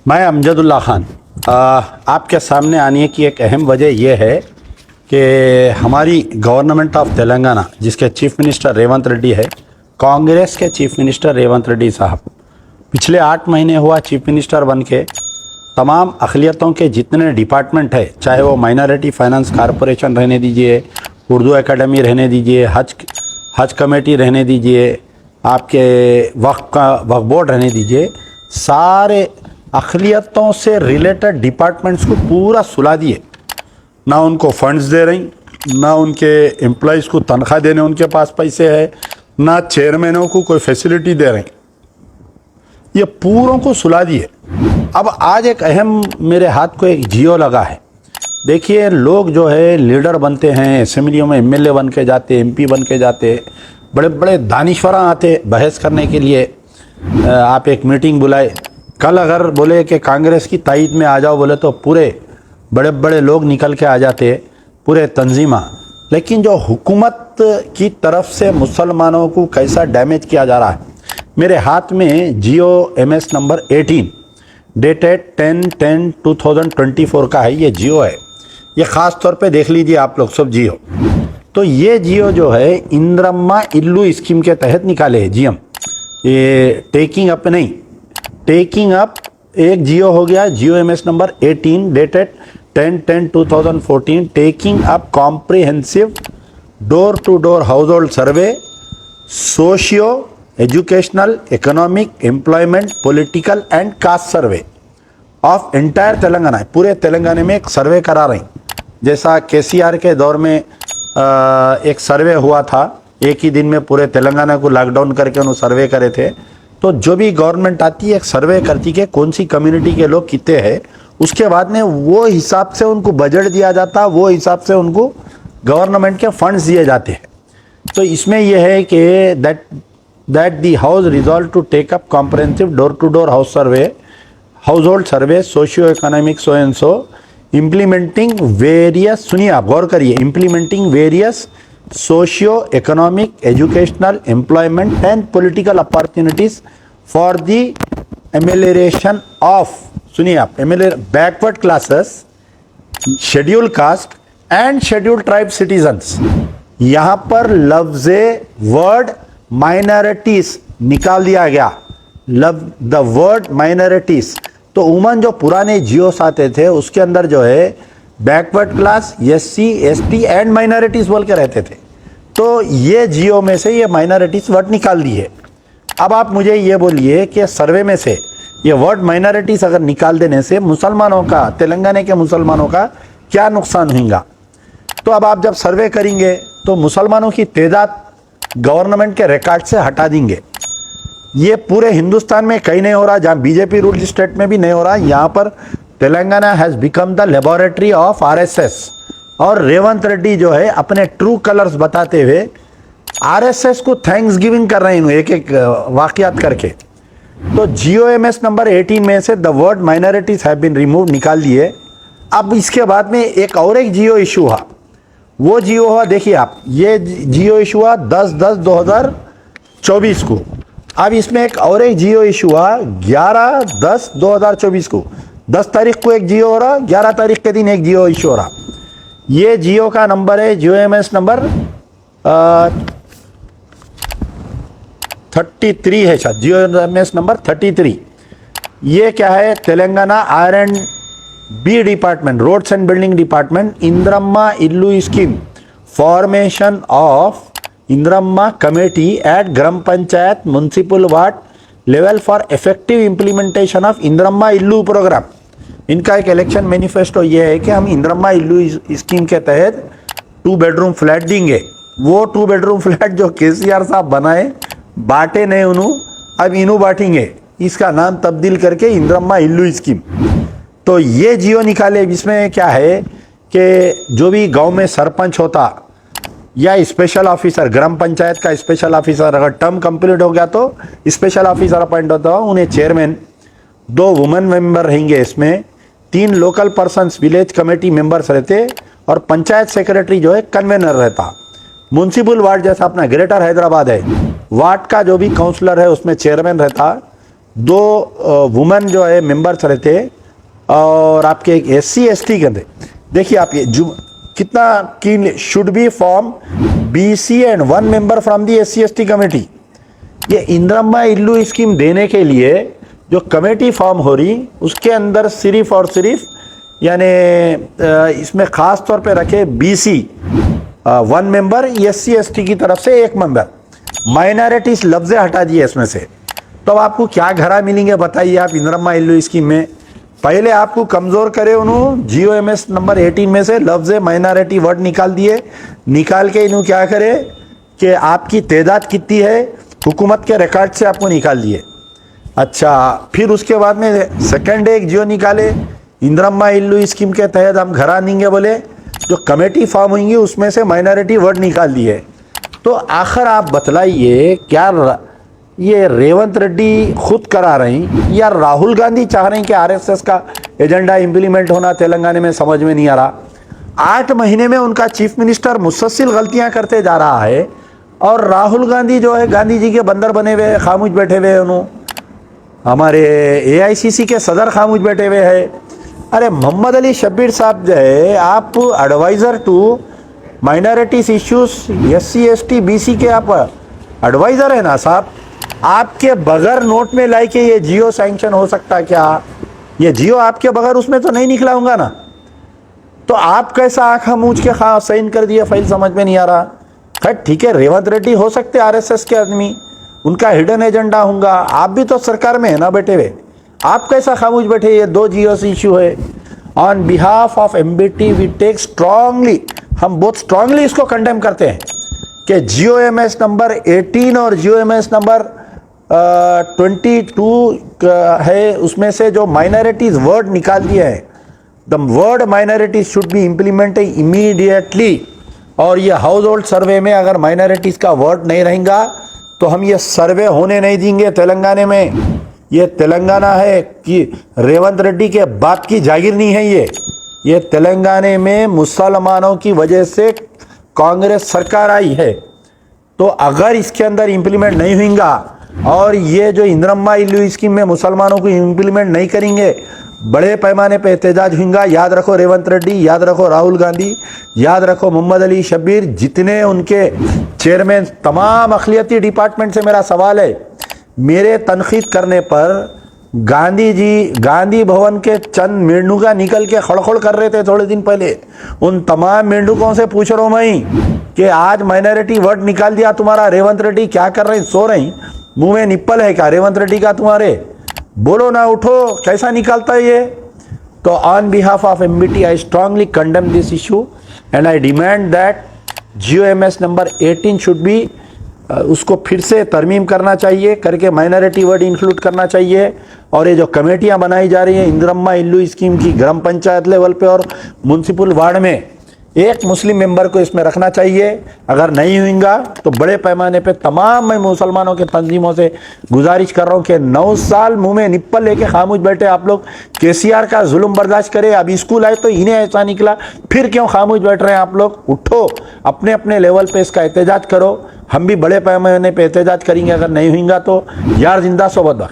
मैं अमजदुल्ला खान आपके सामने आने की एक अहम वजह यह है कि हमारी गवर्नमेंट ऑफ तेलंगाना जिसके चीफ मिनिस्टर रेवंत रेड्डी है, कांग्रेस के चीफ मिनिस्टर रेवंत रेड्डी साहब पिछले 8 महीने हुआ चीफ मिनिस्टर बन के तमाम अक़लियतों के जितने डिपार्टमेंट है, चाहे वो माइनॉरिटी फाइनेंस कॉरपोरेशन रहने दीजिए, उर्दू एकेडमी रहने दीजिए, हज कमेटी रहने दीजिए, आपके वक्फ बोर्ड रहने दीजिए, सारे अक़लियतों से रिलेटेड डिपार्टमेंट्स को पूरा सुला दिए। ना उनको फंड्स दे रही, ना उनके एम्प्लॉयज़ को तनख्वाह देने उनके पास पैसे है, ना चेयरमैनों को कोई फैसिलिटी दे रही। ये पूरों को सुला दिए। अब आज एक अहम मेरे हाथ को एक जियो लगा है। देखिए, लोग जो है लीडर बनते हैं, असेंबलियों में एमएलए बन के जाते, एमपी बन के जाते, बड़े बड़े दानिश्वरा आते बहस करने के लिए। आप एक मीटिंग बुलाए, कल अगर बोले कि कांग्रेस की तायद में आ जाओ बोले तो पूरे बड़े बड़े लोग निकल के आ जाते, पूरे तंजीमा। लेकिन जो हुकूमत की तरफ से मुसलमानों को कैसा डैमेज किया जा रहा है, मेरे हाथ में जियो MS नंबर 18 डेटेड 10/10/2024 का है। ये जियो है, ये ख़ास तौर पे देख लीजिए आप लोग सब जियो। तो ये जियो जो है इंद्रम्मा इल्लू स्कीम के तहत निकाले है जीएम। ये टेकिंग अप नहीं, टेकिंग अप एक जियो हो गया, GO MS number 18 dated 10/10/2014, taking up comprehensive door to door household survey, socio educational, economic, employment, political and caste survey of entire Telangana. पूरे तेलंगाना में एक सर्वे करा रही, जैसा KCR के दौर में एक सर्वे हुआ था, एक ही दिन में पूरे तेलंगाना को लॉकडाउन करके उन्होंने सर्वे करे थे। तो जो भी गवर्नमेंट आती है एक सर्वे करती है कौन सी कम्युनिटी के लोग कितने हैं, उसके बाद में वो हिसाब से उनको बजट दिया जाता, वो हिसाब से उनको गवर्नमेंट के फंड्स दिए जाते हैं। तो इसमें यह है कि that the house resolve to take up comprehensive door to door house survey, household survey, socio economic so and so, implementing various, सुनिए आप गौर करिए, implementing various socio economic, educational, employment and political opportunities for the amelioration of, सुनिए आप, backward classes, schedule caste and schedule tribe citizens. यहाँ पर लफ्ज़े word minorities निकाल दिया गया, द वर्ड माइनॉरिटीज। तो उमन जो पुराने जियोस आते थे उसके अंदर जो है backward class, SC ST and minorities बोल के रहते थे। तो ये जियो में से ये माइनॉरिटीज वर्ड निकाल दिए। अब आप मुझे ये बोलिए कि सर्वे में से ये वर्ड माइनॉरिटीज अगर निकाल देने से मुसलमानों का, तेलंगाना के मुसलमानों का क्या नुकसान होगा? तो अब आप जब सर्वे करेंगे तो मुसलमानों की तादाद गवर्नमेंट के रिकॉर्ड से हटा देंगे। ये पूरे हिंदुस्तान में कहीं नहीं हो रहा, जहाँ बीजेपी रूल्ड स्टेट में भी नहीं हो रहा। यहाँ पर Telangana has become the laboratory of RSS। और रेवंत रेड्डी जो है अपने ट्रू कलर्स बताते हुए RSS को थैंक्स गिविंग कर रहे हैं एक एक वाकयात करके। तो जियो MS नंबर 18 में से the word minorities have been remove निकाल दिए। अब इसके बाद में एक और एक जियो इशू हुआ, वो जियो हुआ, देखिए आप, ये जियो इशू हुआ 10/10/2024 को। अब इसमें एक और एक जियो इशू हुआ 11/10/2024 को। 10 तारीख को एक जियो हो रहा, 11 तारीख के दिन एक जियो इशू हो रहा। ये जियो का नंबर है जियो MS नंबर 33 है शायद, जियो MS नंबर 33। ये क्या है? Telangana R&B department, roads and building department, Indiramma Illu scheme, formation of Indiramma committee at gram panchayat municipal ward level for effective implementation of Indiramma Illu programme. इनका एक इलेक्शन मैनिफेस्टो ये है कि हम इंद्रम्मा इल्लू स्कीम के तहत 2 बेडरूम फ्लैट देंगे। वो 2 बेडरूम फ्लैट जो KCR साहब बनाए, बांटे नहीं उन्होंने, अब इन्हों बांटेंगे, इसका नाम तब्दील करके इंद्रम्मा इल्लू स्कीम। तो ये जियो निकाले। इसमें क्या है कि जो भी गांव में सरपंच होता या स्पेशल ऑफिसर, ग्राम पंचायत का स्पेशल ऑफिसर, अगर टर्म कंप्लीट हो गया तो स्पेशल ऑफिसर अपॉइंट होता है, उन्हें चेयरमैन, 2 वुमेन मेंबर रहेंगे, इसमें 3 local persons village committee members रहते, और पंचायत सेक्रेटरी जो है कन्वेनर रहता। म्युनिसिपल वार्ड जैसा अपना ग्रेटर हैदराबाद है, वार्ड का जो भी काउंसलर है उसमें चेयरमैन रहता, दो वुमेन जो है मेंबर्स रहते और आपके एक SC ST के अंदर देखिए आप ये कितना की should be form BC and 1 member from the SC ST committee. ये इंदिरम्मा इल्लू स्कीम देने के लिए जो कमेटी फॉर्म हो रही उसके अंदर सिर्फ और सिर्फ यानी इसमें ख़ास तौर पे रखे BC 1 मेंबर, SC ST की तरफ से 1 मेंबर, माइनॉरिटीज लफ्ज़ हटा दिए इसमें से। तो अब आपको क्या घरा मिलेंगे बताइए आप इंदिरम्मा इल्लू स्कीम में। पहले आपको कमज़ोर करे उन्होंने GOMS नंबर 18 में से लफ्ज़ माइनॉरिटी वर्ड निकाल दिए, निकाल के इन्हों क्या करे कि आपकी तादाद कितनी है हुकूमत के रिकॉर्ड से आपको निकाल दिए। अच्छा, फिर उसके बाद में सेकंड एक जियो निकाले इंदिरम्मा इल्लू स्कीम के तहत हम घर आनेंगे बोले, जो कमेटी फॉर्म होंगी उसमें से माइनॉरिटी वर्ड निकाल दिए। तो आखिर आप बतलाइए क्या ये रेवंत रेड्डी खुद करा रहे हैं या राहुल गांधी चाह रहे हैं कि RSS का एजेंडा इम्प्लीमेंट होना तेलंगाना में? समझ में नहीं आ रहा। 8 महीने में उनका चीफ मिनिस्टर मुसलसल गलतियां करते जा रहा है और राहुल गांधी जो है गांधी जी के बंदर बने हुए खामोश बैठे हुए हैं। उन्होंने हमारे AICC के सदर खामोश बैठे हुए हैं। अरे मोहम्मद अली शब्बीर साहब जो है आप adviser to minorities issues SC ST BC के आप एडवाइज़र है ना साहब। आपके बगैर नोट में लाई के ये जियो सैंक्शन हो सकता क्या? ये जियो आपके बगैर उसमें तो नहीं निकला होगा ना। तो आप कैसा आँख मूझ के साइन कर दिया फाइल? समझ में नहीं आ रहा। खैर ठीक है, रेवंत रेड्डी हो सकते RSS के आदमी, उनका हिडन एजेंडा होगा। आप भी तो सरकार में है ना बैठे हुए, आप कैसा खामोश बैठे? ये 2 जियोस इशू है। On behalf of MBT we take strongly, हम बहुत स्ट्रांगली इसको कंडेम करते हैं कि GOMS नंबर 18 और GOMS नंबर 22 है उसमें से जो माइनॉरिटीज वर्ड निकाल दिया है, the word minorities should be implemented immediately. और ये हाउस होल्ड सर्वे में अगर माइनॉरिटीज का वर्ड नहीं रहेगा तो हम ये सर्वे होने नहीं देंगे तेलंगाना में। ये तेलंगाना है कि रेवंत रेड्डी के बाप की जागीर नहीं है। ये तेलंगाना में मुसलमानों की वजह से कांग्रेस सरकार आई है। तो अगर इसके अंदर इम्प्लीमेंट नहीं होगा और ये जो इंदिरम्मा इल्लू स्कीम में मुसलमानों को इम्प्लीमेंट नहीं करेंगे, बड़े पैमाने पे एहतजाज होगा। याद रखो रेवंत रेड्डी, याद रखो राहुल गांधी, याद रखो मोहम्मद अली शब्बीर, जितने उनके चेयरमैन, तमाम अखिलियती डिपार्टमेंट से मेरा सवाल है, मेरे तनखीद करने पर गांधी जी गांधी भवन के चंद मेंढुका निकल के खड़खड़ कर रहे थे थोड़े दिन पहले। उन तमाम मेंढुकों से पूछ रहा हूँ मैं कि आज माइनॉरिटी वर्ड निकाल दिया तुम्हारा रेवंत रेड्डी, क्या कर रहे हैं? सो रही? मुंह में निप्पल है क्या रेवंत रेड्डी का तुम्हारे? बोलो ना, उठो, कैसा निकालता है ये? तो on behalf of MBT I strongly condemn this issue and I demand that GOMS number 18 should be, उसको फिर से तरमीम करना चाहिए, करके माइनॉरिटी वर्ड इंक्लूड करना चाहिए। और ये जो कमेटियां बनाई जा रही हैं इंदिरम्मा इल्लू स्कीम की ग्राम पंचायत लेवल पे और म्यूनसिपल वार्ड में, एक मुस्लिम मेंबर को इसमें रखना चाहिए। अगर नहीं होगा तो बड़े पैमाने पे तमाम मैं मुसलमानों के तंजीमों से गुजारिश कर रहा हूँ कि 9 साल मुंह में निप्पल लेके खामोश बैठे आप लोग। KCR का जुल्म बर्दाश्त करे, अब स्कूल आए तो इन्हें ऐसा निकला, फिर क्यों खामोश बैठ रहे हैं आप लोग? उठो, अपने अपने लेवल पे इसका एहतजाज करो। हम भी बड़े पैमाने पे एहतजाज करेंगे अगर नहीं होगा तो। यार जिंदा सोबत।